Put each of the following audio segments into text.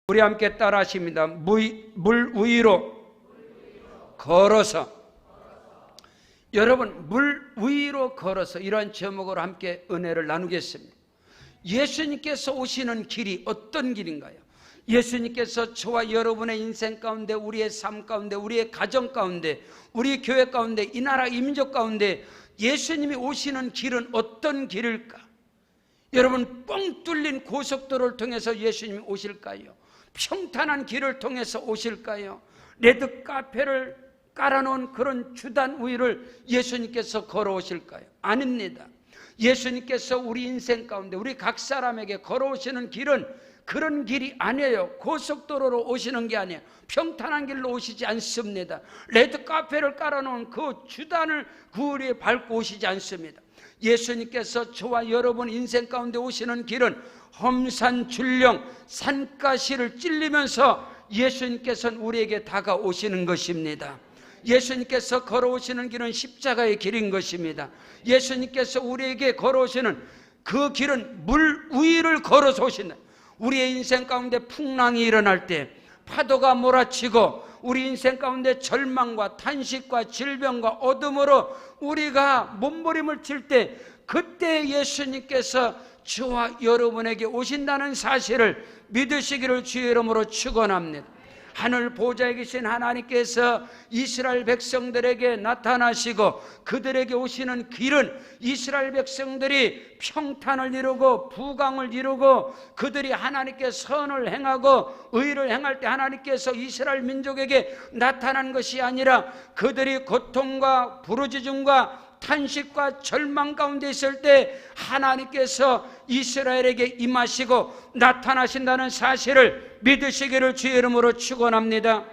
우리 함께 따라 하십니다. 물 위로 걸어서. 여러분, 물 위로 걸어서 이러한 제목으로 함께 은혜를 나누겠습니다. 예수님께서 오시는 길이 어떤 길인가요? 예수님께서 저와 여러분의 인생 가운데, 우리의 삶 가운데, 우리의 가정 가운데, 우리 교회 가운데, 이 나라 이 민족 가운데 예수님이 오시는 길은 어떤 길일까? 여러분, 뻥 뚫린 고속도로를 통해서 예수님이 오실까요? 평탄한 길을 통해서 오실까요? 레드 카페를 깔아놓은 그런 주단 위를 예수님께서 걸어오실까요? 아닙니다. 예수님께서 우리 인생 가운데 우리 각 사람에게 걸어오시는 길은 그런 길이 아니에요. 고속도로로 오시는 게 아니에요. 평탄한 길로 오시지 않습니다. 레드 카페를 깔아놓은 그 주단을 그 위에 밟고 오시지 않습니다. 예수님께서 저와 여러분 인생 가운데 오시는 길은 험산줄령 산가시를 찔리면서 예수님께서는 우리에게 다가오시는 것입니다. 예수님께서 걸어오시는 길은 십자가의 길인 것입니다. 예수님께서 우리에게 걸어오시는 그 길은 물 위를 걸어서 오신다. 우리의 인생 가운데 풍랑이 일어날 때, 파도가 몰아치고 우리 인생 가운데 절망과 탄식과 질병과 어둠으로 우리가 몸부림을 칠 때, 그때 예수님께서 저와 여러분에게 오신다는 사실을 믿으시기를 주의 이름으로 축원합니다. 하늘 보좌에 계신 하나님께서 이스라엘 백성들에게 나타나시고 그들에게 오시는 길은 이스라엘 백성들이 평탄을 이루고 부강을 이루고 그들이 하나님께 선을 행하고 의를 행할 때 하나님께서 이스라엘 민족에게 나타난 것이 아니라 그들이 고통과 부르짖음과 탄식과 절망 가운데 있을 때 하나님께서 이스라엘에게 임하시고 나타나신다는 사실을 믿으시기를 주의 이름으로 축원합니다.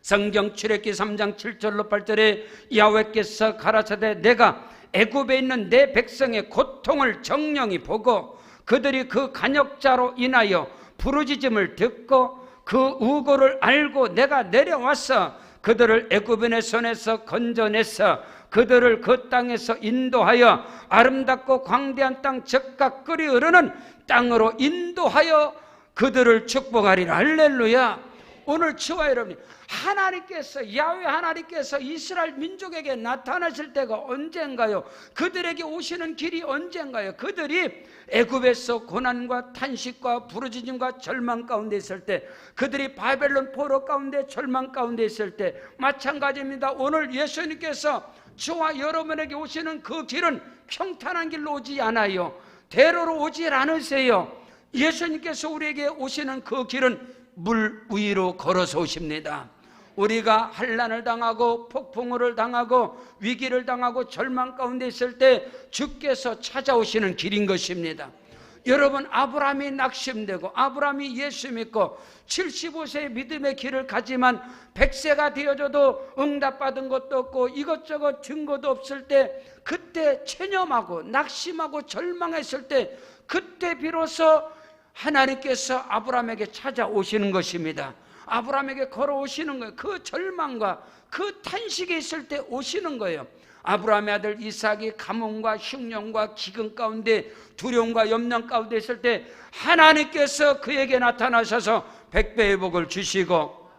성경 출애굽기 3장 7절로 8절에 야훼께서 가라사대 내가 애굽에 있는 내 백성의 고통을 정령이 보고 그들이 그 간역자로 인하여 부르짖음을 듣고 그 우고를 알고 내가 내려와서 그들을 애굽인의 손에서 건져내서 그들을 그 땅에서 인도하여 아름답고 광대한 땅 적과 끓이 흐르는 땅으로 인도하여 그들을 축복하리라. 할렐루야. 오늘 저와 여러분이 하나님께서 야훼 하나님께서 이스라엘 민족에게 나타나실 때가 언젠가요? 그들에게 오시는 길이 언젠가요? 그들이 애굽에서 고난과 탄식과 부르짖음과 절망 가운데 있을 때, 그들이 바벨론 포로 가운데 절망 가운데 있을 때 마찬가지입니다. 오늘 예수님께서 저와 여러분에게 오시는 그 길은 평탄한 길로 오지 않아요. 대로로 오지 않으세요. 예수님께서 우리에게 오시는 그 길은 물 위로 걸어서 오십니다. 우리가 환난을 당하고 폭풍우를 당하고 위기를 당하고 절망 가운데 있을 때 주께서 찾아오시는 길인 것입니다. 여러분, 아브라함이 낙심되고 아브라함이 예수 믿고 75세의 믿음의 길을 가지만 100세가 되어져도 응답받은 것도 없고 이것저것 증거도 없을 때, 그때 체념하고 낙심하고 절망했을 때, 그때 비로소 하나님께서 아브라함에게 찾아오시는 것입니다. 아브라함에게 걸어오시는 거예요. 그 절망과 그 탄식이 있을 때 오시는 거예요. 아브라함의 아들 이삭이 가뭄과 흉년과 기근 가운데 두려움과 염려 가운데 있을 때 하나님께서 그에게 나타나셔서 100배의 복을 주시고,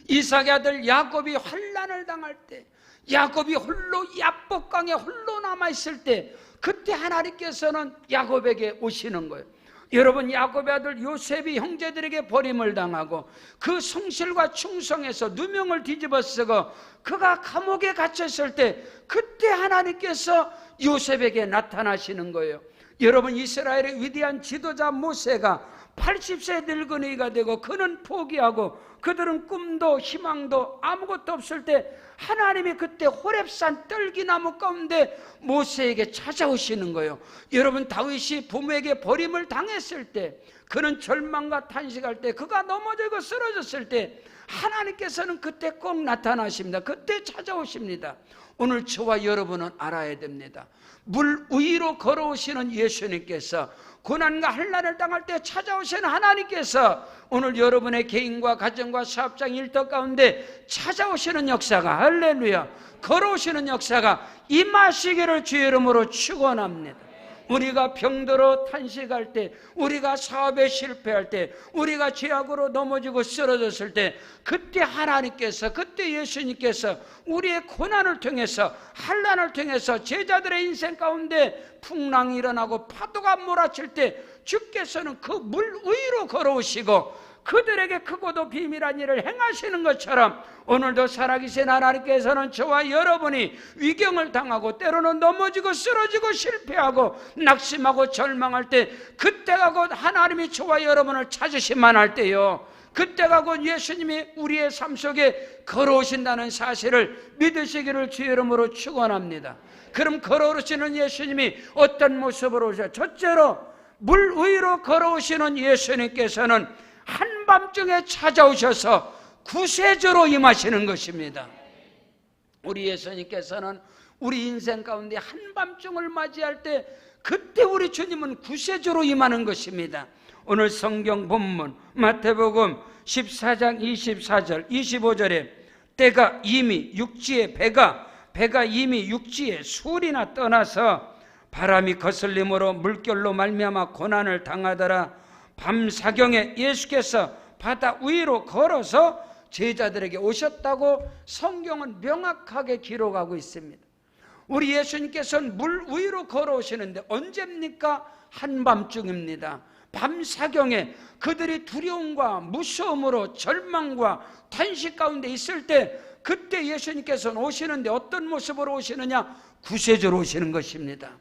이삭의 아들 야곱이 환난을 당할 때, 야곱이 홀로 야복강에 홀로 남아있을 때, 그때 하나님께서는 야곱에게 오시는 거예요. 여러분, 야곱의 아들 요셉이 형제들에게 버림을 당하고 그 성실과 충성에서 누명을 뒤집어 쓰고 그가 감옥에 갇혔을 때, 그때 하나님께서 요셉에게 나타나시는 거예요. 여러분, 이스라엘의 위대한 지도자 모세가 80세 늙은이가 되고 그는 포기하고 그들은 꿈도 희망도 아무것도 없을 때 하나님이 그때 호렙산 떨기나무 가운데 모세에게 찾아오시는 거예요. 여러분, 다윗이 부모에게 버림을 당했을 때, 그는 절망과 탄식할 때, 그가 넘어지고 쓰러졌을 때 하나님께서는 그때 꼭 나타나십니다. 그때 찾아오십니다. 오늘 저와 여러분은 알아야 됩니다. 물 위로 걸어오시는 예수님께서, 고난과 환난을 당할 때 찾아오시는 하나님께서 오늘 여러분의 개인과 가정과 사업장 일터 가운데 찾아오시는 역사가, 할렐루야, 걸어오시는 역사가 임하시기를 주의 이름으로 축원합니다. 우리가 병들어 탄식할 때, 우리가 사업에 실패할 때, 우리가 죄악으로 넘어지고 쓰러졌을 때, 그때 하나님께서, 그때 예수님께서 우리의 고난을 통해서, 환난을 통해서 제자들의 인생 가운데 풍랑이 일어나고 파도가 몰아칠 때 주께서는 그 물 위로 걸어오시고 그들에게 크고도 비밀한 일을 행하시는 것처럼 오늘도 살아계신 하나님께서는 저와 여러분이 위경을 당하고 때로는 넘어지고 쓰러지고 실패하고 낙심하고 절망할 때, 그때가 곧 하나님이 저와 여러분을 찾으시만 할 때요, 그때가 곧 예수님이 우리의 삶 속에 걸어오신다는 사실을 믿으시기를 주의 이름으로 축원합니다. 그럼 걸어오시는 예수님이 어떤 모습으로 오셔? 첫째로 물 위로 걸어오시는 예수님께서는 한밤중에 찾아오셔서 구세주로 임하시는 것입니다. 우리 예수님께서는 우리 인생 가운데 한밤중을 맞이할 때 그때 우리 주님은 구세주로 임하는 것입니다. 오늘 성경 본문 마태복음 14장 24절 25절에 때가 이미 육지에 배가 이미 육지에 수리나 떠나서 바람이 거슬림으로 물결로 말미암아 고난을 당하더라. 밤사경에 예수께서 바다 위로 걸어서 제자들에게 오셨다고 성경은 명확하게 기록하고 있습니다. 우리 예수님께서는 물 위로 걸어오시는데 언제입니까? 한밤중입니다. 밤사경에 그들이 두려움과 무서움으로 절망과 탄식 가운데 있을 때, 그때 예수님께서는 오시는데 어떤 모습으로 오시느냐? 구세주로 오시는 것입니다.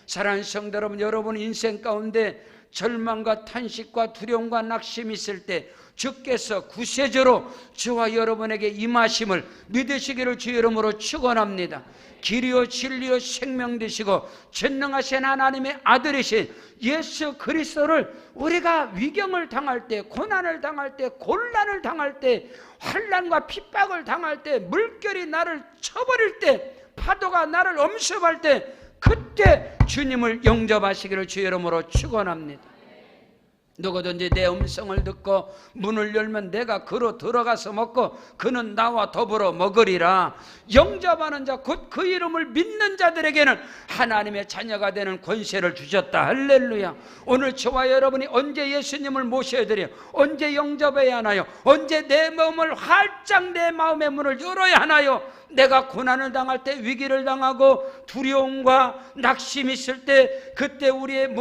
사랑하는 성도 여러분, 여러분 인생 가운데 절망과 탄식과 두려움과 낙심이 있을 때 주께서 구세주로 저와 여러분에게 임하심을 믿으시기를 주의 이름으로 축원합니다. 길이요 진리요 생명 되시고 전능하신 하나님의 아들이신 예수 그리스도를 우리가 위경을 당할 때, 고난을 당할 때, 곤란을 당할 때, 환난과 핍박을 당할 때, 물결이 나를 쳐버릴 때, 파도가 나를 엄습할 때, 그때 주님을 영접하시기를 주의 이름으로 축원합니다. 누구든지 내 음성을 듣고 문을 열면 내가 그로 들어가서 먹고 그는 나와 더불어 먹으리라. 영접하는 자, 곧 그 이름을 믿는 자들에게는 하나님의 자녀가 되는 권세를 주셨다. 할렐루야. 오늘 저와 여러분이 언제 예수님을 모셔야 되려? 언제 영접해야 하나요? 언제 내 마음을 활짝 내 마음의 문을 열어야 하나요? 내가 고난을 당할 때, 위기를 당하고 두려움과 낙심이 있을 때, 그때 우리의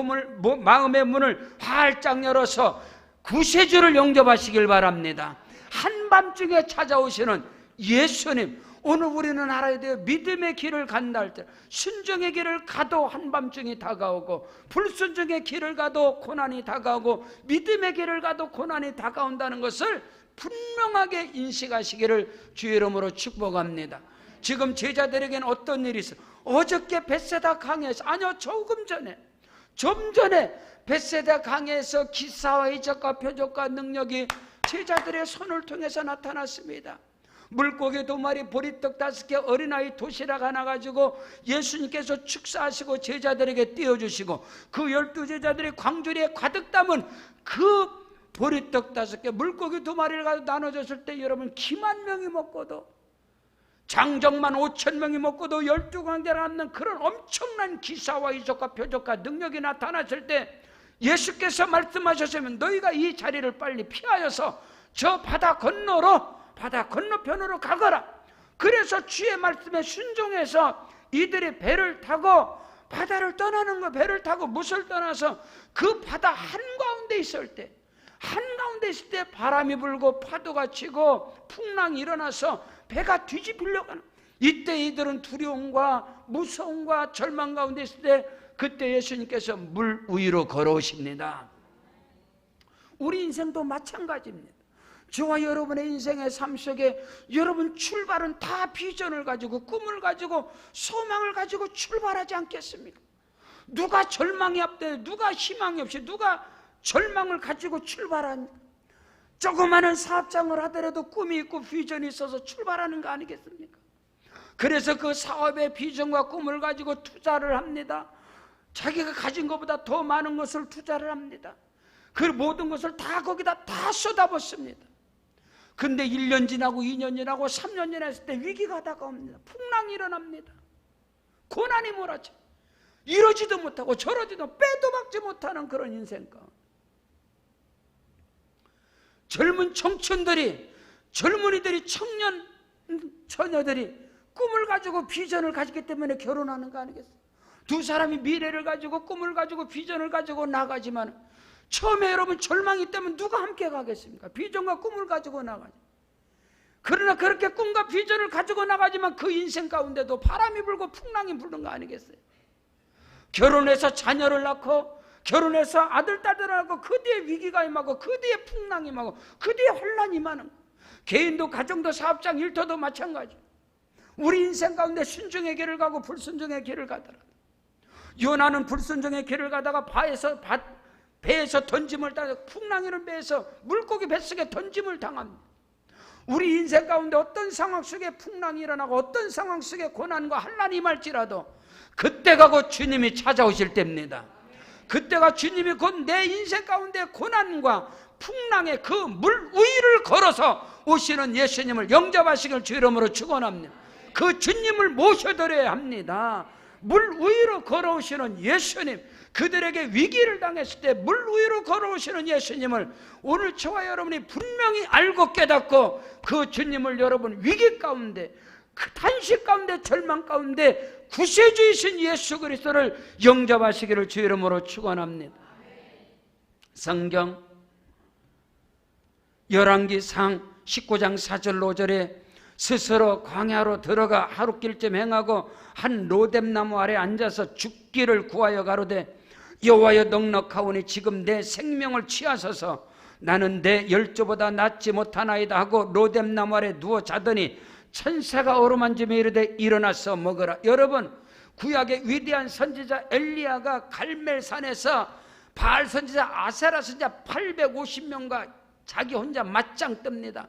마음의 문을 활짝 열어서 구세주를 영접하시길 바랍니다. 한밤중에 찾아오시는 예수님, 오늘 우리는 알아야 돼요. 믿음의 길을 간다 할 때, 순종의 길을 가도 한밤중이 다가오고, 불순종의 길을 가도 고난이 다가오고, 믿음의 길을 가도 고난이 다가온다는 것을 분명하게 인식하시기를 주의 이름으로 축복합니다. 지금 제자들에게는 어떤 일이 있어요? 어저께 벳세다 강에서, 아니요, 좀 전에 벳세다 강에서 기사와 이적과 표적과 능력이 제자들의 손을 통해서 나타났습니다. 물고기 2마리, 보리떡 5개, 어린아이 도시락 하나 가지고 예수님께서 축사하시고 제자들에게 띄워주시고, 그 12제자들이 광주리에 가득 담은 그 보리떡 5개, 물고기 2마리를 가지고 나눠줬을 때 여러분, 기만 명이 먹고도, 장정만 5,000명이 먹고도 12광대를 남는 그런 엄청난 기사와 이적과 표적과 능력이 나타났을 때 예수께서 말씀하셨으면 너희가 이 자리를 빨리 피하여서 저 바다 건너편으로 가거라. 그래서 주의 말씀에 순종해서 이들이 배를 타고 바다를 떠나는 거, 배를 타고 못을 떠나서 그 바다 한가운데 있을 때, 바람이 불고 파도가 치고 풍랑이 일어나서 배가 뒤집히려고 하는, 이때 이들은 두려움과 무서움과 절망 가운데 있을 때 그때 예수님께서 물 위로 걸어오십니다. 우리 인생도 마찬가지입니다. 저와 여러분의 인생의 삶 속에 여러분 출발은 다 비전을 가지고, 꿈을 가지고, 소망을 가지고 출발하지 않겠습니까? 누가 절망이 없대, 누가 희망이 없이, 누가 절망을 가지고 출발합니까? 조그마한 사업장을 하더라도 꿈이 있고 비전이 있어서 출발하는 거 아니겠습니까? 그래서 그 사업의 비전과 꿈을 가지고 투자를 합니다. 자기가 가진 것보다 더 많은 것을 투자를 합니다. 그 모든 것을 다 거기다 다 쏟아붓습니다. 근데 1년 지나고 2년 지나고 3년 지났을 때 위기가 다가옵니다. 풍랑이 일어납니다. 고난이 몰아쳐. 이러지도 못하고 저러지도 빼도 박지 못하는 그런 인생 가운데 젊은 청춘들이, 젊은이들이, 청년 처녀들이 꿈을 가지고 비전을 가지기 때문에 결혼하는 거 아니겠어요? 두 사람이 미래를 가지고 꿈을 가지고 비전을 가지고 나가지만 처음에 여러분 절망이 있다면 누가 함께 가겠습니까? 비전과 꿈을 가지고 나가지. 그러나 그렇게 꿈과 비전을 가지고 나가지만 그 인생 가운데도 바람이 불고 풍랑이 부는 거 아니겠어요? 결혼해서 자녀를 낳고 결혼해서 아들 딸들을 낳고 그 뒤에 위기가 임하고 그 뒤에 풍랑이 임하고 그 뒤에 혼란이 임하는, 개인도 가정도 사업장 일터도 마찬가지. 우리 인생 가운데 순종의 길을 가고 불순종의 길을 가더라. 요나는 불순종의 길을 가다가 배에서 던짐을 당해서 풍랑이는 배에서 물고기 뱃속에 던짐을 당합니다. 우리 인생 가운데 어떤 상황 속에 풍랑이 일어나고 어떤 상황 속에 고난과 환란이 임할지라도 그때가 곧 주님이 찾아오실 때입니다. 그때가 주님이 곧 내 인생 가운데 고난과 풍랑의 그 물 위를 걸어서 오시는 예수님을 영접하시길 주 이름으로 축원합니다. 그 주님을 모셔드려야 합니다. 물 위로 걸어오시는 예수님, 그들에게 위기를 당했을 때 물 위로 걸어오시는 예수님을 오늘 저와 여러분이 분명히 알고 깨닫고 그 주님을 여러분 위기 가운데, 그 탄식 가운데, 절망 가운데 구세주이신 예수 그리스도를 영접하시기를 주 이름으로 축원합니다. 성경 열왕기상 19장 4절 5절에 스스로 광야로 들어가 하룻길쯤 행하고 한 로뎀나무 아래 앉아서 죽기를 구하여 가로되 여호와여 넉넉하오니 지금 내 생명을 취하소서 나는 내 열조보다 낫지 못하나이다 하고 로뎀나무 아래 누워 자더니 천사가 어루만지며 이르되 일어나서 먹으라. 여러분, 구약의 위대한 선지자 엘리야가 갈멜산에서 바알 선지자 아세라 선지자 850명과 자기 혼자 맞짱 뜹니다.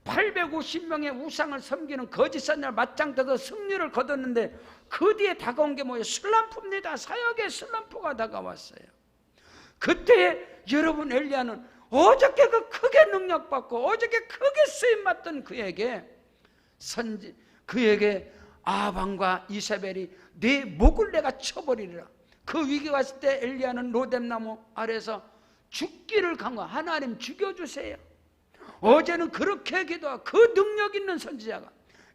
850명의 우상을 섬기는 거짓 선지자 맞짱 떠서 승리를 거뒀는데 그 뒤에 다가온 게 뭐예요? 슬럼프입니다. 사역의 슬럼프가 다가왔어요. 그때 여러분 엘리야는 어저께 그 크게 능력받고 어저께 크게 쓰임받던 그에게 아합과 이세벨이 네 목을 내가 쳐버리리라. 그 위기가 왔을 때 엘리야는 로뎀나무 아래서 죽기를 간구하. 하나님 죽여주세요. 어제는 그렇게 기도하고 그 능력 있는 선지자가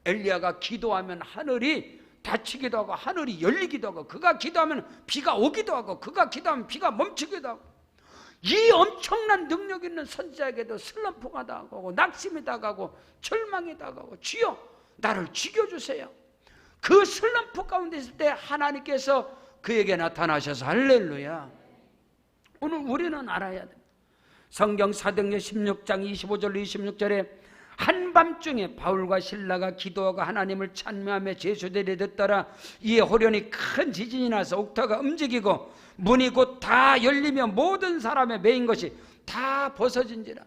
엘리야가 기도하면 하늘이 닫히기도 하고 하늘이 열리기도 하고 그가 기도하면 비가 오기도 하고 그가 기도하면 비가 멈추기도 하고 이 엄청난 능력 있는 선지자에게도 슬럼프가 다가오고 낙심이 다가오고 절망이 다가오고 주여 나를 죽여주세요. 그 슬럼프 가운데 있을 때 하나님께서 그에게 나타나셔서 할렐루야. 오늘 우리는 알아야 됩니다. 성경 사도행전 16장 25절 26절에 한밤중에 바울과 실라가 기도하고 하나님을 찬미하며 제수들이 듣더라. 이에 호련히 큰 지진이 나서 옥토가 움직이고 문이 곧 다 열리며 모든 사람의 매인 것이 다 벗어진지라.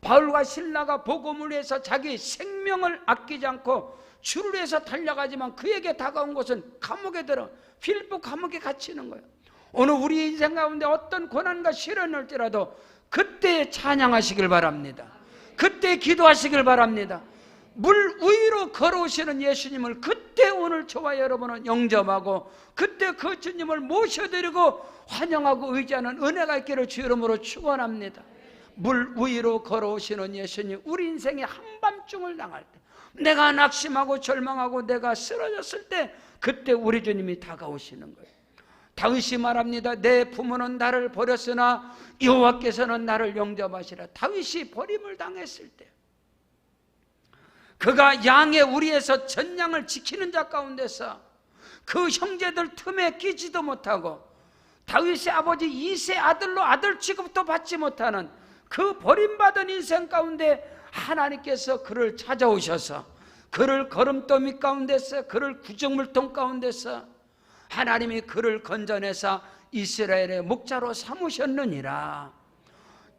바울과 실라가 복음을 위해서 자기 생명을 아끼지 않고 주를 위해서 달려가지만 그에게 다가온 것은 감옥에 들어 필리포 감옥에 갇히는 거예요. 오늘 우리 인생 가운데 어떤 고난과 시련이 올지라도 그때 찬양하시길 바랍니다. 그때 기도하시길 바랍니다. 물 위로 걸어오시는 예수님을 그때 오늘 저와 여러분은 영접하고 그때 그 주님을 모셔드리고 환영하고 의지하는 은혜가 있기를 주 이름으로 축원합니다. 물 위로 걸어오시는 예수님, 우리 인생의 한밤중을 당할 때 내가 낙심하고 절망하고 내가 쓰러졌을 때 그때 우리 주님이 다가오시는 거예요. 다윗이 말합니다. 내 부모는 나를 버렸으나 여호와께서는 나를 영접하시라. 다윗이 버림을 당했을 때 그가 양의 우리에서 전양을 지키는 자 가운데서 그 형제들 틈에 끼지도 못하고 다윗의 아버지 이세 아들로 아들 취급도 받지 못하는 그 버림받은 인생 가운데 하나님께서 그를 찾아오셔서 그를 거름더미 가운데서 그를 구정물통 가운데서 하나님이 그를 건져내서 이스라엘의 목자로 삼으셨느니라.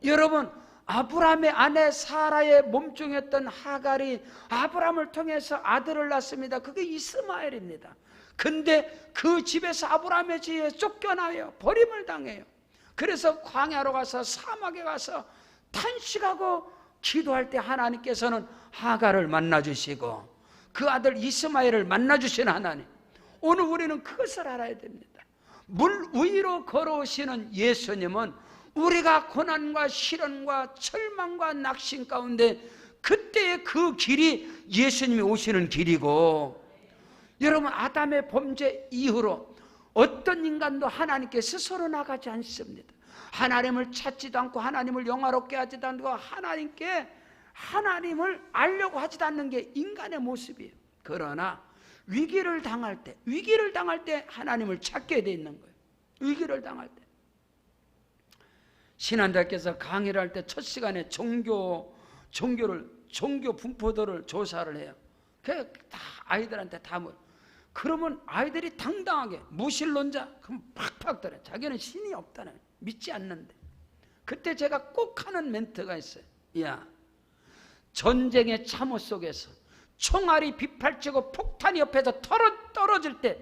여러분, 아브라함의 아내 사라의 몸종이었던 하갈이 아브라함을 통해서 아들을 낳습니다. 그게 이스마엘입니다. 근데 그 집에서 아브라함의 집에 쫓겨나요. 버림을 당해요. 그래서 광야로 가서 사막에 가서 탄식하고 기도할 때 하나님께서는 하갈을 만나주시고 그 아들 이스마엘을 만나주신 하나님. 오늘 우리는 그것을 알아야 됩니다. 물 위로 걸어오시는 예수님은 우리가 고난과 시련과 절망과 낙심 가운데 그때의 그 길이 예수님이 오시는 길이고, 여러분 아담의 범죄 이후로 어떤 인간도 하나님께 스스로 나가지 않습니다. 하나님을 찾지도 않고 하나님을 영화롭게 하지도 않고 하나님을 알려고 하지도 않는 게 인간의 모습이에요. 그러나 위기를 당할 때 하나님을 찾게 돼 있는 거예요. 위기를 당할 때. 신한자께서 강의를 할 때 첫 시간에 종교 분포도를 조사를 해요. 그 다 아이들한테 다 그러면 아이들이 당당하게 무신론자 그럼 팍팍 들어요. 자기는 신이 없다네. 믿지 않는데. 그때 제가 꼭 하는 멘트가 있어요. 야, 전쟁의 참호 속에서 총알이 비팔치고 폭탄이 옆에서 떨어질 때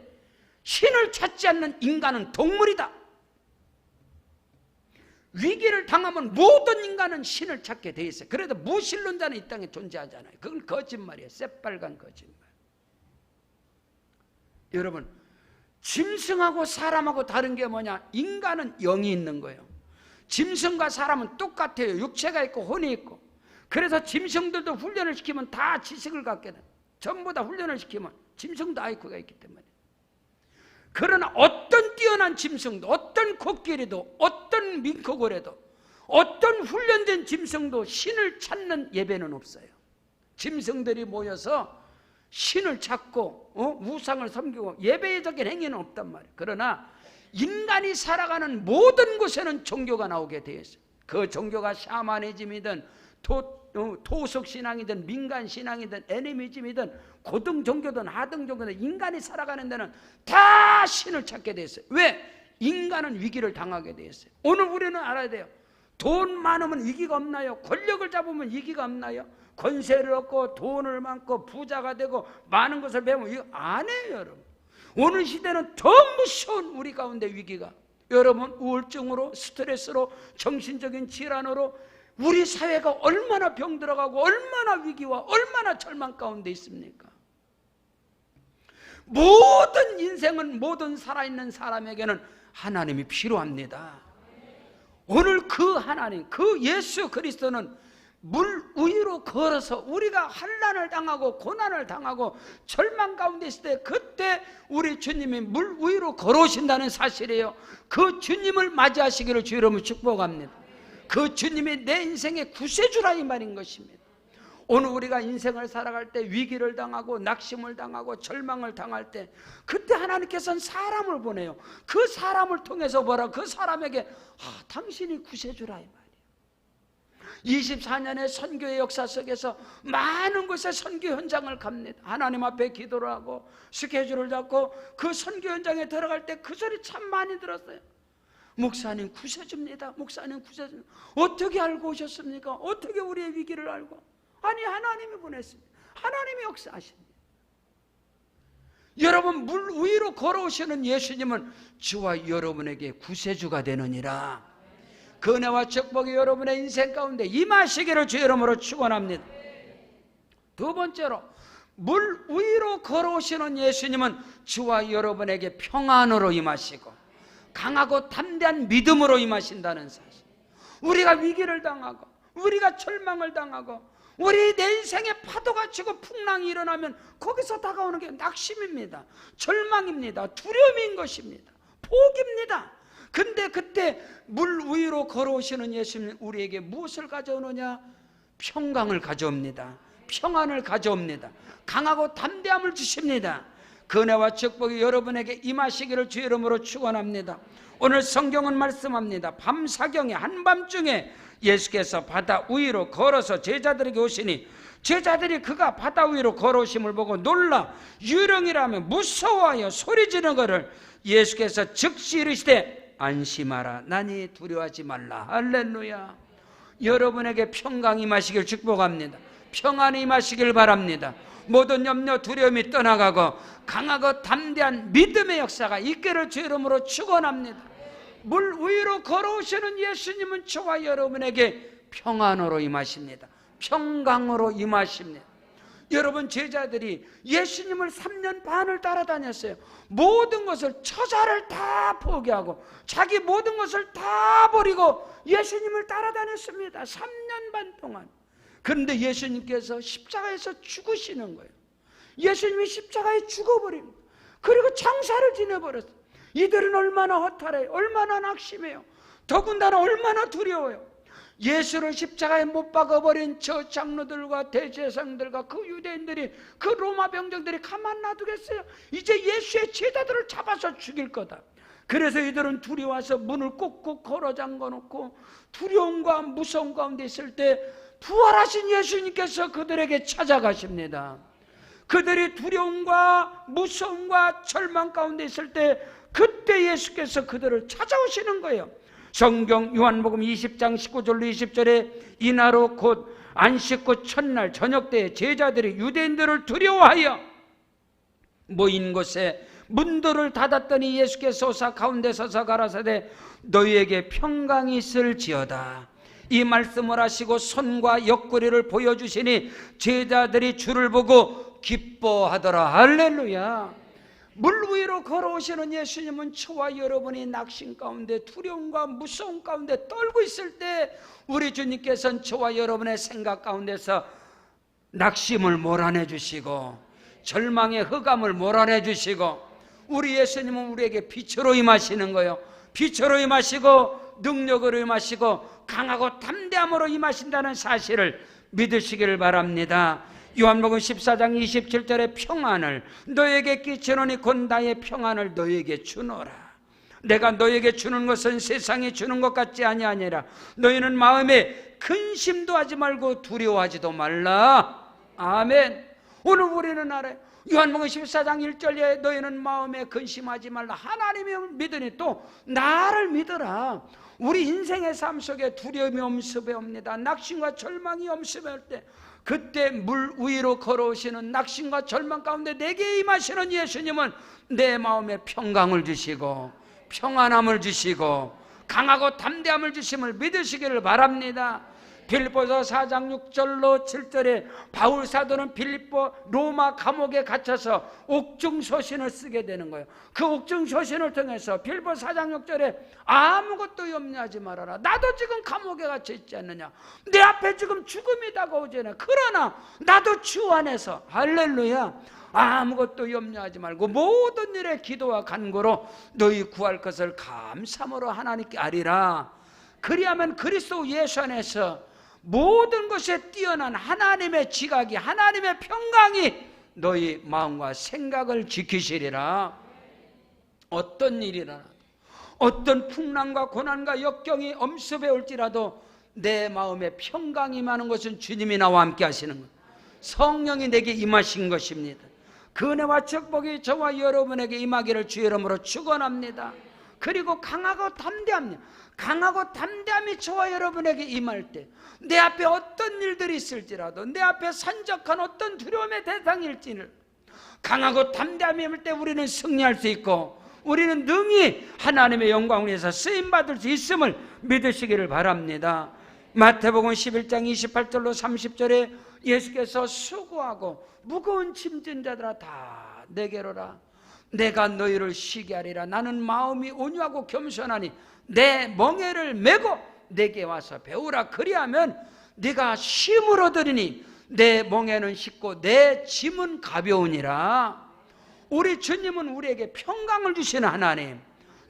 신을 찾지 않는 인간은 동물이다. 위기를 당하면 모든 인간은 신을 찾게 돼 있어요. 그래도 무신론자는 이 땅에 존재하지 않아요. 그건 거짓말이에요. 새빨간 거짓말. 여러분, 짐승하고 사람하고 다른 게 뭐냐? 인간은 영이 있는 거예요. 짐승과 사람은 똑같아요. 육체가 있고 혼이 있고. 그래서 짐승들도 훈련을 시키면 다 지식을 갖게 돼요. 전부 다 훈련을 시키면 짐승도 IQ가 있기 때문에. 그러나 어떤 뛰어난 짐승도, 어떤 코끼리도, 어떤 민코고래도, 어떤 훈련된 짐승도 신을 찾는 예배는 없어요. 짐승들이 모여서 신을 찾고 우상을 섬기고 예배적인 행위는 없단 말이에요. 그러나 인간이 살아가는 모든 곳에는 종교가 나오게 되어 있어요. 그 종교가 샤머니즘이든 토속신앙이든 민간신앙이든 애니미즘이든 고등종교든 하등종교든 인간이 살아가는 데는 다 신을 찾게 되어 있어요. 왜? 인간은 위기를 당하게 되어 있어요. 오늘 우리는 알아야 돼요. 돈 많으면 위기가 없나요? 권력을 잡으면 위기가 없나요? 권세를 얻고 돈을 많고 부자가 되고 많은 것을 배우면 이거 안 해요. 여러분, 오늘 시대는 더 무서운 우리 가운데 위기가, 여러분 우울증으로, 스트레스로, 정신적인 질환으로 우리 사회가 얼마나 병들어가고 얼마나 위기와 얼마나 절망 가운데 있습니까? 모든 인생은, 모든 살아있는 사람에게는 하나님이 필요합니다. 오늘 그 하나님, 그 예수 그리스도는 물 위로 걸어서 우리가 환난을 당하고 고난을 당하고 절망 가운데 있을 때 그때 우리 주님이 물 위로 걸어오신다는 사실이에요. 그 주님을 맞이하시기를 주 이름으로 축복합니다. 그 주님이 내 인생의 구세주라 이 말인 것입니다. 오늘 우리가 인생을 살아갈 때 위기를 당하고 낙심을 당하고 절망을 당할 때 그때 하나님께서는 사람을 보내요. 그 사람을 통해서 뭐라, 그 사람에게 당신이 구세주라 이 말이에요. 24년의 선교의 역사 속에서 많은 곳에 선교 현장을 갑니다. 하나님 앞에 기도를 하고 스케줄을 잡고 그 선교 현장에 들어갈 때 그 소리 참 많이 들었어요. 목사님 구세주입니다. 목사님 구세주입니다. 어떻게 알고 오셨습니까? 어떻게 우리의 위기를 알고? 아니, 하나님이 보냈습니다. 하나님이 역사하십니다. 여러분, 물 위로 걸어오시는 예수님은 저와 여러분에게 구세주가 되느니라. 그 은혜와 축복이 여러분의 인생 가운데 임하시기를 주 이름으로 축원합니다. 두 번째로, 물 위로 걸어오시는 예수님은 저와 여러분에게 평안으로 임하시고 강하고 담대한 믿음으로 임하신다는 사실. 우리가 위기를 당하고 우리가 절망을 당하고 우리 내 인생에 파도가 치고 풍랑이 일어나면 거기서 다가오는 게 낙심입니다. 절망입니다. 두려움인 것입니다. 포기입니다. 근데 그때 물 위로 걸어오시는 예수님 우리에게 무엇을 가져오느냐? 평강을 가져옵니다. 평안을 가져옵니다. 강하고 담대함을 주십니다. 그 은혜와 축복이 여러분에게 임하시기를 주 이름으로 축원합니다. 오늘 성경은 말씀합니다. 밤사경에 한밤중에 예수께서 바다 위로 걸어서 제자들에게 오시니 제자들이 그가 바다 위로 걸어오심을 보고 놀라 유령이라며 무서워하여 소리지르는 것을 예수께서 즉시 이르시되 안심하라, 나니 두려워하지 말라. 할렐루야. 여러분에게 평강이 임하시길 축복합니다. 평안이 임하시길 바랍니다. 모든 염려 두려움이 떠나가고 강하고 담대한 믿음의 역사가 있기를 주 이름으로 축원합니다. 물 위로 걸어오시는 예수님은 저와 여러분에게 평안으로 임하십니다. 평강으로 임하십니다. 여러분, 제자들이 예수님을 3년 반을 따라다녔어요. 모든 것을, 처자를 다 포기하고 자기 모든 것을 다 버리고 예수님을 따라다녔습니다. 3년 반 동안. 그런데 예수님께서 십자가에서 죽으시는 거예요. 예수님이 십자가에 죽어버린 거예요. 그리고 장사를 지내버렸어요. 이들은 얼마나 허탈해요. 얼마나 낙심해요. 더군다나 얼마나 두려워요. 예수를 십자가에 못 박아버린 저 장로들과 대제사장들과 그 유대인들이, 그 로마 병정들이 가만 놔두겠어요? 이제 예수의 제자들을 잡아서 죽일 거다. 그래서 이들은 두려워서 문을 꾹꾹 걸어 잠궈놓고 두려움과 무서움 가운데 있을 때 부활하신 예수님께서 그들에게 찾아가십니다. 그들이 두려움과 무서움과 절망 가운데 있을 때 그때 예수께서 그들을 찾아오시는 거예요. 성경 요한복음 20장 19절로 20절에 이날로 곧 안식구 첫날 저녁 때에 제자들이 유대인들을 두려워하여 모인 곳에 문들을 닫았더니 예수께서 오사 가운데 서서 가라사대 너희에게 평강이 있을지어다. 이 말씀을 하시고 손과 옆구리를 보여주시니 제자들이 주를 보고 기뻐하더라. 할렐루야. 물 위로 걸어오시는 예수님은 저와 여러분이 낙심 가운데, 두려움과 무서움 가운데 떨고 있을 때 우리 주님께서는 저와 여러분의 생각 가운데서 낙심을 몰아내 주시고 절망의 흑암을 몰아내 주시고, 우리 예수님은 우리에게 빛으로 임하시는 거예요. 빛으로 임하시고 능력으로 임하시고 강하고 담대함으로 임하신다는 사실을 믿으시기를 바랍니다. 요한복음 14장 27절에 평안을 너에게 끼치노니 곧 나의 평안을 너에게 주노라. 내가 너에게 주는 것은 세상이 주는 것 같지 아니하니라. 너희는 마음에 근심도 하지 말고 두려워하지도 말라. 아멘. 오늘 우리는 알아요. 요한복음 14장 1절에 너희는 마음에 근심하지 말라. 하나님을 믿으니 또 나를 믿어라. 우리 인생의 삶 속에 두려움이 엄습해 옵니다. 낙심과 절망이 엄습할 때 그때 물 위로 걸어오시는 낙심과 절망 가운데 내게 임하시는 예수님은 내 마음에 평강을 주시고 평안함을 주시고 강하고 담대함을 주심을 믿으시기를 바랍니다. 빌립보서 4장 6절로 7절에 바울 사도는 빌립보 로마 감옥에 갇혀서 옥중서신을 쓰게 되는 거예요. 그 옥중서신을 통해서 빌립보 4장 6절에 아무것도 염려하지 말아라. 나도 지금 감옥에 갇혀 있지 않느냐. 내 앞에 지금 죽음이 다가오잖아. 그러나 나도 주 안에서, 할렐루야, 아무것도 염려하지 말고 모든 일에 기도와 간구로 너희 구할 것을 감사함으로 하나님께 아리라. 그리하면 그리스도 예수 안에서 모든 것에 뛰어난 하나님의 지각이, 하나님의 평강이 너희 마음과 생각을 지키시리라. 어떤 일이나 어떤 풍랑과 고난과 역경이 엄습해 올지라도 내 마음에 평강이 임하는 것은 주님이 나와 함께 하시는 것, 성령이 내게 임하신 것입니다. 그 은혜와 축복이 저와 여러분에게 임하기를 주의 이름으로 축원합니다. 그리고 강하고 담대함, 강하고 담대함이 저와 여러분에게 임할 때 내 앞에 어떤 일들이 있을지라도, 내 앞에 산적한 어떤 두려움의 대상일지를 강하고 담대함이 임할 때 우리는 승리할 수 있고 우리는 능히 하나님의 영광을 위해서 쓰임받을 수 있음을 믿으시기를 바랍니다. 마태복음 11장 28절로 30절에 예수께서 수고하고 무거운 짐진 자들아 다 내게로라. 내가 너희를 쉬게 하리라. 나는 마음이 온유하고 겸손하니 내 멍에를 메고 내게 와서 배우라. 그리하면 네가 쉼을 얻으리니 내 멍에는 쉽고 내 짐은 가벼우니라. 우리 주님은 우리에게 평강을 주시는 하나님,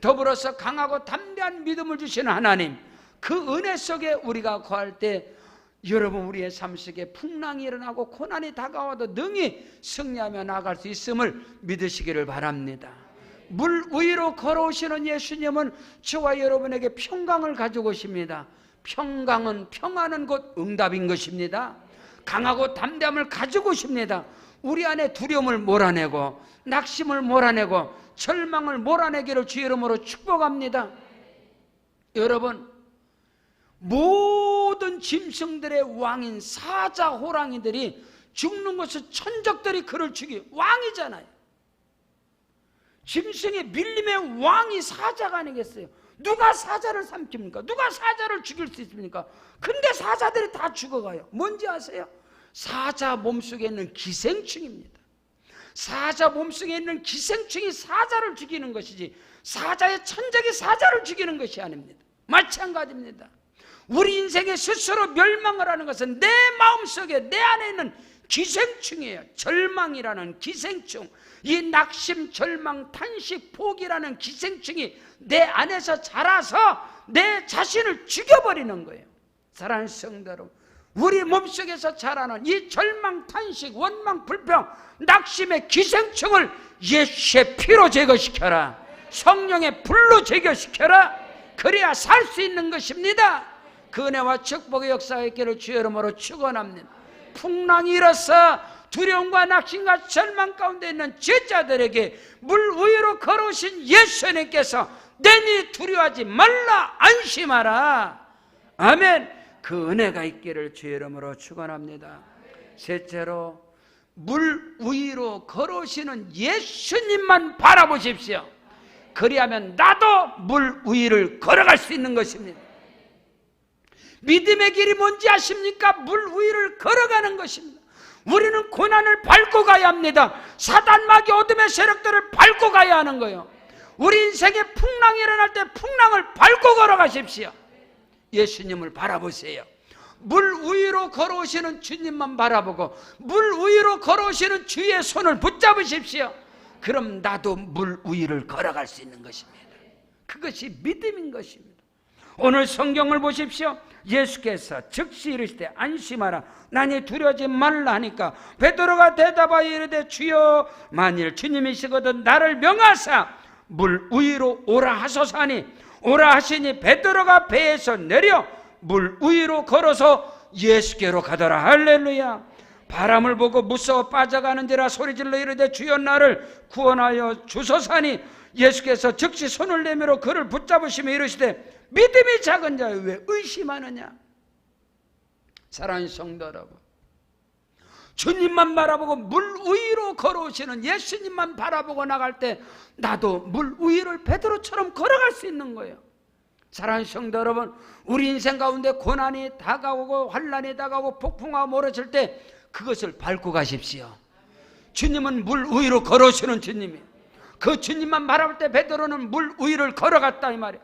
더불어서 강하고 담대한 믿음을 주시는 하나님, 그 은혜 속에 우리가 거할 때 여러분 우리의 삶 속에 풍랑이 일어나고 고난이 다가와도 능히 승리하며 나아갈 수 있음을 믿으시기를 바랍니다. 물 위로 걸어오시는 예수님은 저와 여러분에게 평강을 가지고 오십니다. 평강은, 평안은 곧 응답인 것입니다. 강하고 담대함을 가지고 오십니다. 우리 안에 두려움을 몰아내고 낙심을 몰아내고 절망을 몰아내기를 주의 이름으로 축복합니다. 여러분, 모든 짐승들의 왕인 사자 호랑이들이 죽는 것을 천적들이 그를 죽이, 왕이잖아요. 짐승의 밀림의 왕이 사자가 아니겠어요? 누가 사자를 삼킵니까? 누가 사자를 죽일 수 있습니까? 근데 사자들이 다 죽어가요. 뭔지 아세요? 사자 몸속에 있는 기생충입니다. 사자 몸속에 있는 기생충이 사자를 죽이는 것이지 사자의 천적이 사자를 죽이는 것이 아닙니다. 마찬가지입니다. 우리 인생에 스스로 멸망을 하는 것은 내 마음속에 내 안에 있는 기생충이에요. 절망이라는 기생충, 이 낙심, 절망, 탄식, 포기라는 기생충이 내 안에서 자라서 내 자신을 죽여버리는 거예요. 사랑하는 성도 여러분, 우리 몸속에서 자라는 이 절망, 탄식, 원망, 불평, 낙심의 기생충을 예수의 피로 제거시켜라. 성령의 불로 제거시켜라. 그래야 살 수 있는 것입니다. 그 은혜와 축복의 역사가 있기를 주의 이름으로 축원합니다. 풍랑이 일어서 두려움과 낙심과 절망 가운데 있는 제자들에게 물 위로 걸어오신 예수님께서 내니 두려워하지 말라, 안심하라. 아멘. 그 은혜가 있기를 주의 이름으로 축원합니다. 셋째로, 물 위로 걸어오시는 예수님만 바라보십시오. 그리하면 나도 물 위를 걸어갈 수 있는 것입니다. 믿음의 길이 뭔지 아십니까? 물 위를 걸어가는 것입니다. 우리는 고난을 밟고 가야 합니다. 사단, 마귀, 어둠의 세력들을 밟고 가야 하는 거예요. 우리 인생에 풍랑이 일어날 때 풍랑을 밟고 걸어가십시오. 예수님을 바라보세요. 물 위로 걸어오시는 주님만 바라보고 물 위로 걸어오시는 주의 손을 붙잡으십시오. 그럼 나도 물 위를 걸어갈 수 있는 것입니다. 그것이 믿음인 것입니다. 오늘 성경을 보십시오. 예수께서 즉시 이르시되 안심하라, 나니 두려워하지 말라 하니까 베드로가 대답하여 이르되 주여, 만일 주님이시거든 나를 명하사 물 위로 오라 하소서 하니, 오라 하시니 베드로가 배에서 내려 물 위로 걸어서 예수께로 가더라. 할렐루야. 바람을 보고 무서워 빠져가는지라 소리질러 이르되 주여, 나를 구원하여 주소서 하니 예수께서 즉시 손을 내밀어 그를 붙잡으시며 이르시되 믿음이 작은 자여 왜 의심하느냐. 사랑하는 성도 여러분, 주님만 바라보고 물 위로 걸어오시는 예수님만 바라보고 나갈 때 나도 물 위를 베드로처럼 걸어갈 수 있는 거예요. 사랑하는 성도 여러분, 우리 인생 가운데 고난이 다가오고 환난이 다가오고 폭풍하고 몰아칠 때 그것을 밟고 가십시오. 주님은 물 위로 걸어오시는 주님이에요. 그 주님만 바라볼 때 베드로는 물 위를 걸어갔다 이 말이에요.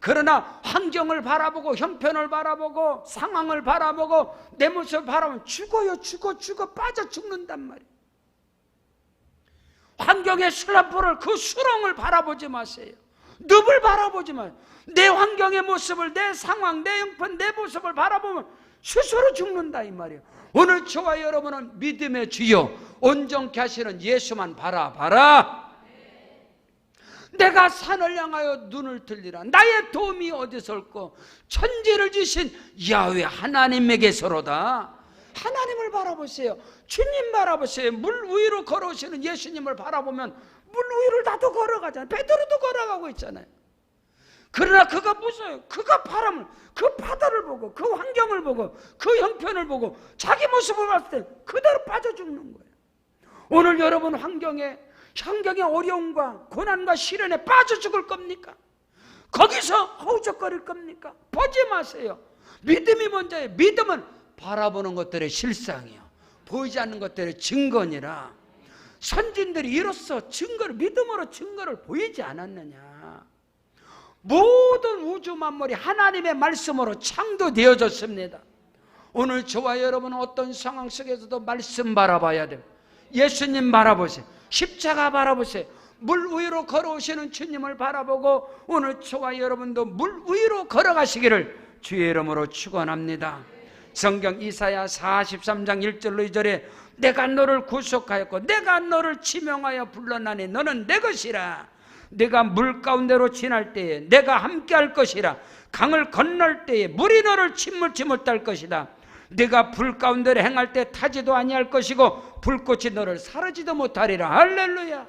그러나 환경을 바라보고 형편을 바라보고 상황을 바라보고 내 모습을 바라보면 죽어요. 죽어 빠져 죽는단 말이에요. 환경의 슬럼프를, 그 수렁을 바라보지 마세요. 늪을 바라보지 마세요. 내 환경의 모습을, 내 상황, 내 형편, 내 모습을 바라보면 스스로 죽는다 이 말이에요. 오늘 저와 여러분은 믿음의 주여 온전케 하시는 예수만 바라봐라. 내가 산을 향하여 눈을 들리라. 나의 도움이 어디서 올꼬? 천지를 지신 야훼 하나님에게서로다. 하나님을 바라보세요. 주님 바라보세요. 물 위로 걸어오시는 예수님을 바라보면 물 위를 나도 걸어가잖아요. 베드로도 걸어가고 있잖아요. 그러나 그가 무서워요. 그가 바람을, 그 바다를 보고 그 환경을 보고 그 형편을 보고 자기 모습을 봤을 때 그대로 빠져 죽는 거예요. 오늘 여러분 환경의 어려움과 고난과 시련에 빠져 죽을 겁니까? 거기서 허우적거릴 겁니까? 보지 마세요. 믿음이 먼저예요. 믿음은 바라보는 것들의 실상이요, 보이지 않는 것들의 증거니라. 선진들이 이로써 증거를, 믿음으로 증거를 보이지 않았느냐. 모든 우주 만물이 하나님의 말씀으로 창조되어졌습니다. 오늘 저와 여러분은 어떤 상황 속에서도 말씀 바라봐야 돼요. 예수님 바라보세요. 십자가 바라보세요. 물 위로 걸어오시는 주님을 바라보고 오늘 저와 여러분도 물 위로 걸어가시기를 주의 이름으로 축원합니다. 성경 이사야 43장 1절로 2절에 내가 너를 구속하였고 내가 너를 지명하여 불러나니 너는 내 것이라. 내가 물 가운데로 지날 때에 내가 함께할 것이라. 강을 건널 때에 물이 너를 침몰치 못할 것이다. 네가 불 가운데를 행할 때 타지도 아니할 것이고 불꽃이 너를 사르지도 못하리라. 할렐루야.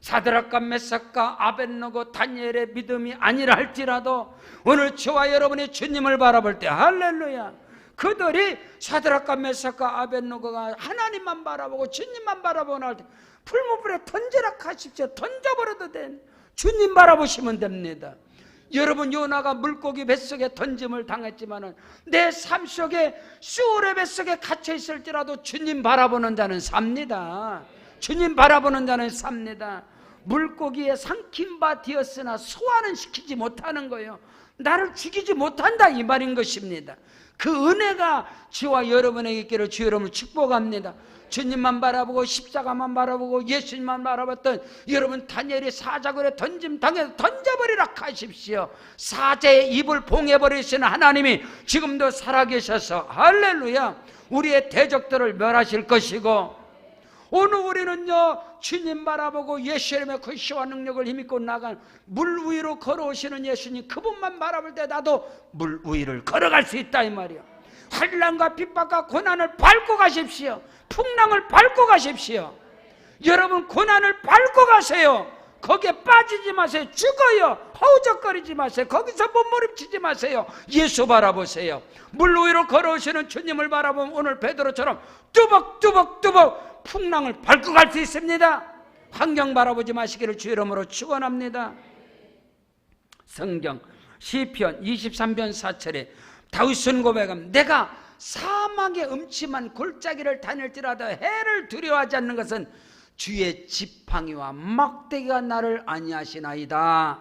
사드락과 메삭과 아벳느고 다니엘의 믿음이 아니라 할지라도 오늘 저와 여러분이 주님을 바라볼 때 할렐루야, 그들이 사드락과 메삭과 아벳느고가 하나님만 바라보고 주님만 바라보고 나올 때 풀무불에 던져라 하십시오. 던져버려도 된 주님 바라보시면 됩니다. 여러분, 요나가 물고기 뱃속에 던짐을 당했지만은 내 삶 속에 수울의 뱃속에 갇혀 있을지라도 주님 바라보는 자는 삽니다. 주님 바라보는 자는 삽니다. 물고기에 삼킨 바 되었으나 소화는 시키지 못하는 거예요. 나를 죽이지 못한다, 이 말인 것입니다. 그 은혜가 저와 여러분에게 있기를 주 여러분을 축복합니다. 주님만 바라보고 십자가만 바라보고 예수님만 바라봤던 여러분, 다니엘이 사자굴에 던짐 당해서 던져버리라 하십시오. 사자의 입을 봉해버리시는 하나님이 지금도 살아계셔서 할렐루야, 우리의 대적들을 멸하실 것이고, 오늘 우리는요, 주님 바라보고 예수님의 그 시와 능력을 힘입고 나간 물 위로 걸어오시는 예수님, 그분만 바라볼 때 나도 물 위를 걸어갈 수 있다, 이 말이야. 환난과 핍박과 고난을 밟고 가십시오. 풍랑을 밟고 가십시오. 여러분, 고난을 밟고 가세요. 거기에 빠지지 마세요. 죽어요. 허우적거리지 마세요. 거기서 몸부림치지 마세요. 예수 바라보세요. 물 위로 걸어오시는 주님을 바라보면 오늘 베드로처럼 뚜벅뚜벅뚜벅 풍랑을 밟고 갈 수 있습니다. 환경 바라보지 마시기를 주 이름으로 축원합니다. 성경 시편 23편 4절에 다윗은 고백합니다. 내가 사막의 음침한 골짜기를 다닐지라도 해를 두려워하지 않는 것은 주의 지팡이와 막대기가 나를 안위하시나이다.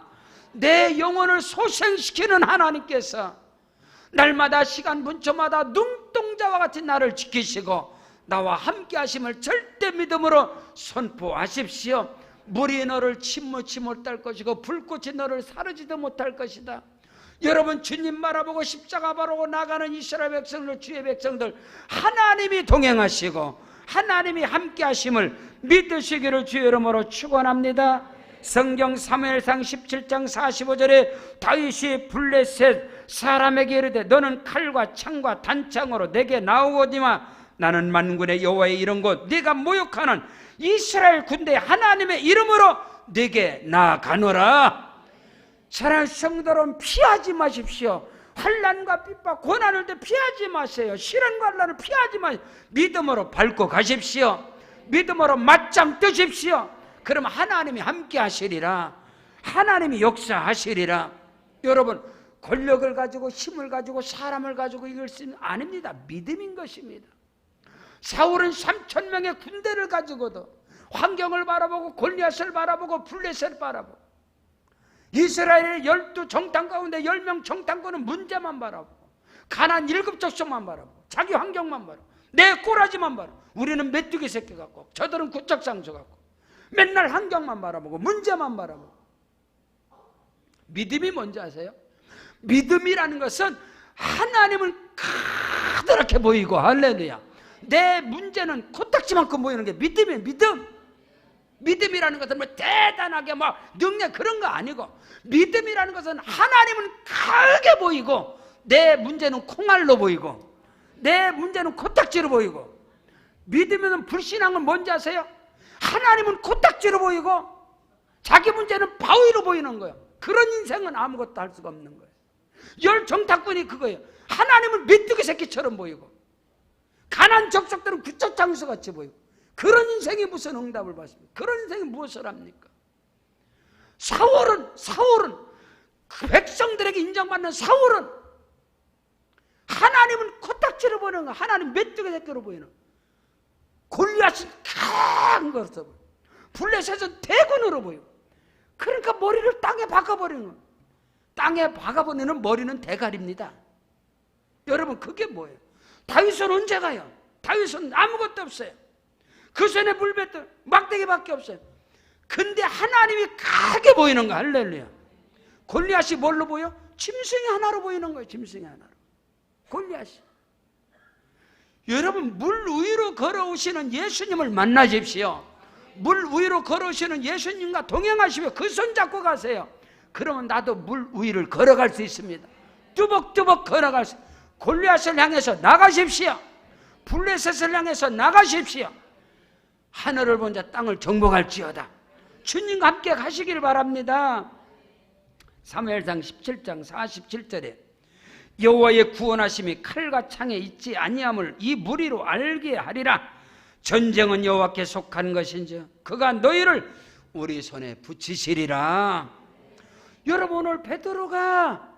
내 영혼을 소생시키는 하나님께서 날마다 시간 분초마다 눈동자와 같이 나를 지키시고 나와 함께 하심을 절대 믿음으로 선포하십시오. 물이 너를 침무치 못할 것이고 불꽃이 너를 사르지도 못할 것이다. 여러분, 주님 바라보고 십자가 바라보고 나가는 이스라엘 백성들, 주의 백성들, 하나님이 동행하시고 하나님이 함께 하심을 믿으시기를 주 이름으로 축원합니다. 성경 사무엘상 17장 45절에 다윗이 블레셋 사람에게 이르되 너는 칼과 창과 단창으로 내게 나오거니와 나는 만군의 여호와의 이른 곳 네가 모욕하는 이스라엘 군대 하나님의 이름으로 네게 나아가노라. 사랑하는 성도 여러분, 피하지 마십시오. 환난과 핍박 고난을 때 피하지 마세요. 시련과 환난을 피하지 마세요. 믿음으로 밟고 가십시오. 믿음으로 맞짱 뜨십시오. 그럼 하나님이 함께 하시리라. 하나님이 역사하시리라. 여러분, 권력을 가지고 힘을 가지고 사람을 가지고 이길 수 있는 아닙니다. 믿음인 것입니다. 사울은 3,000명의 군대를 가지고도 환경을 바라보고 골리앗을 바라보고 블레셋을 바라보고 이스라엘의 12정탐 가운데 10명 정탐꾼은 문제만 바라보고 가나안 7족속만 바라보고 자기 환경만 바라보고 내 꼬라지만 바라보고 우리는 메뚜기 새끼 같고 저들은 구척상수 같고 맨날 환경만 바라보고 문제만 바라보고. 믿음이 뭔지 아세요? 믿음이라는 것은 하나님을 커다랗게 보이고 할렐루야, 내 문제는 코딱지만큼 보이는 게 믿음이에요. 믿음이라는 것은 뭐 대단하게 막 능력 그런 거 아니고, 믿음이라는 것은 하나님은 크게 보이고 내 문제는 콩알로 보이고 내 문제는 코딱지로 보이고. 믿음은 불신앙은 뭔지 아세요? 하나님은 코딱지로 보이고 자기 문제는 바위로 보이는 거예요. 그런 인생은 아무것도 할 수가 없는 거예요. 열 정탐꾼이 그거예요. 하나님은 메뚜기 새끼처럼 보이고 가난 족속들은 구척장수 같이 보이고. 그런 인생이 무슨 응답을 받습니까? 그런 인생이 무엇을 합니까? 사울은 그 백성들에게 인정받는 사울은 하나님은 코딱지로 보이는 거, 하나님 메뚜기 새끼로 보이는 거. 골리앗은 큰 것으로 보이고 블레셋은 대군으로 보이고. 그러니까 머리를 땅에 박아버리는 거예요. 땅에 박아버리는 머리는 대가리입니다. 여러분, 그게 뭐예요? 다윗은 언제 가요? 다윗은 아무것도 없어요. 그 손에 물뱉던 막대기밖에 없어요. 근데 하나님이 크게 보이는 거, 할렐루야. 골리앗이 뭘로 보여? 짐승이 하나로 보이는 거예요. 짐승이 하나로. 골리앗이. 여러분, 물 위로 걸어오시는 예수님을 만나십시오. 물 위로 걸어오시는 예수님과 동행하시며 그 손 잡고 가세요. 그러면 나도 물 위를 걸어갈 수 있습니다. 뚜벅뚜벅 걸어갈 수. 골리앗을 향해서 나가십시오. 블레셋을 향해서 나가십시오. 하늘을 본 자 땅을 정복할지어다. 주님과 함께 가시길 바랍니다. 사무엘상 17장 47절에 여호와의 구원하심이 칼과 창에 있지 아니함을 이 무리로 알게 하리라. 전쟁은 여호와께 속한 것인지 그가 너희를 우리 손에 붙이시리라. 여러분, 오늘 베드로가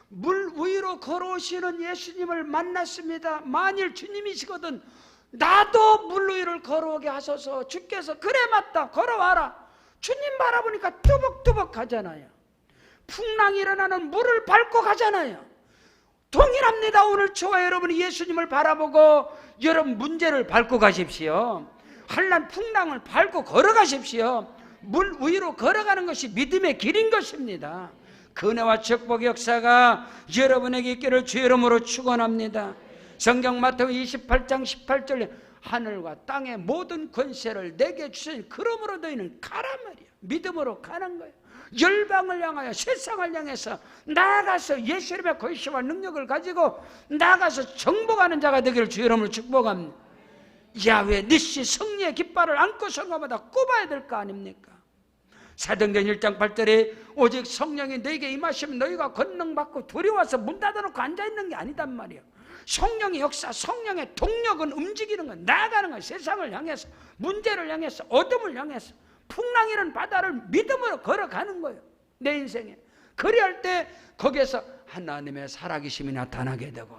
물 위로 걸어오시는 예수님을 만났습니다. 만일 주님이시거든 나도 물 위를 걸어오게 하소서. 주께서 그래 맞다 걸어와라. 주님 바라보니까 뚜벅뚜벅 가잖아요. 풍랑이 일어나는 물을 밟고 가잖아요. 동일합니다. 오늘 저와 여러분이 예수님을 바라보고 여러분 문제를 밟고 가십시오. 한란 풍랑을 밟고 걸어가십시오. 물 위로 걸어가는 것이 믿음의 길인 것입니다. 그 은혜와 축복의 역사가 여러분에게 있기를 주의 이름으로 축원합니다. 성경 마태복음 28장 18절에 하늘과 땅의 모든 권세를 내게 주신 그러므로 너희는 가란 말이야. 믿음으로 가는 거예요. 열방을 향하여 세상을 향해서 나아가서 예수님의 권세와 능력을 가지고 나아가서 정복하는 자가 되기를 주의 이름으로 축복합니다. 야훼 니시 승리의 깃발을 안고 성가마다 꼽아야 될 거 아닙니까? 사도행전 1장 8절에 오직 성령이 너희에게 임하시면 너희가 권능받고 두려워서 문 닫아놓고 앉아있는 게 아니단 말이에요. 성령의 역사, 성령의 동력은 움직이는 거예요. 나아가는 거예요. 세상을 향해서, 문제를 향해서, 어둠을 향해서 풍랑이라는 바다를 믿음으로 걸어가는 거예요. 내 인생에. 그리할 때 거기에서 하나님의 살아계심이 나타나게 되고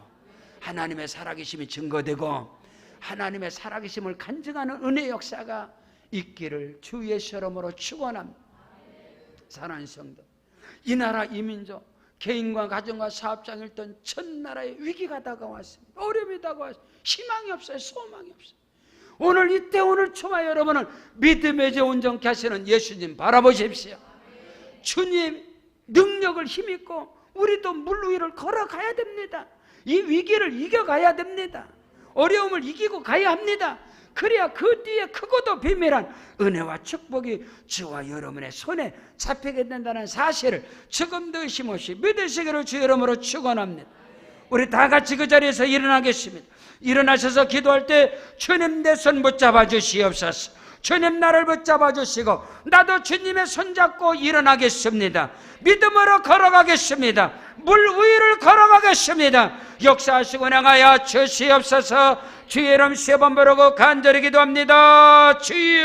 하나님의 살아계심이 증거되고 하나님의 살아계심을 간증하는 은혜의 역사가 있기를 주 예수 이름으로 축원합니다. 사랑하는 성도, 이 나라 이 민족, 개인과 가정과 사업장에 있던 전 나라의 위기가 다가왔습니다. 어려움이 다가왔습니다. 희망이 없어요. 소망이 없어요. 오늘 이때 오늘 저와 여러분은 믿음의 제 온전케 하시는 예수님 바라보십시오. 주님 능력을 힘입고 우리도 물 위를 걸어가야 됩니다. 이 위기를 이겨가야 됩니다. 어려움을 이기고 가야 합니다. 그래야 그 뒤에 크고도 비밀한 은혜와 축복이 저와 여러분의 손에 잡히게 된다는 사실을 조금도 의심 없이 믿으시기를 주 이름으로 축원합니다. 우리 다 같이 그 자리에서 일어나겠습니다. 일어나셔서 기도할 때 주님 내 손 붙잡아 주시옵소서. 주님 나를 붙잡아 주시고 나도 주님의 손잡고 일어나겠습니다. 믿음으로 걸어가겠습니다. 물 위를 걸어가겠습니다. 역사하시고 나가야 주시옵소서. 주의 이름 세 번 부르고 간절히 기도합니다. 주여.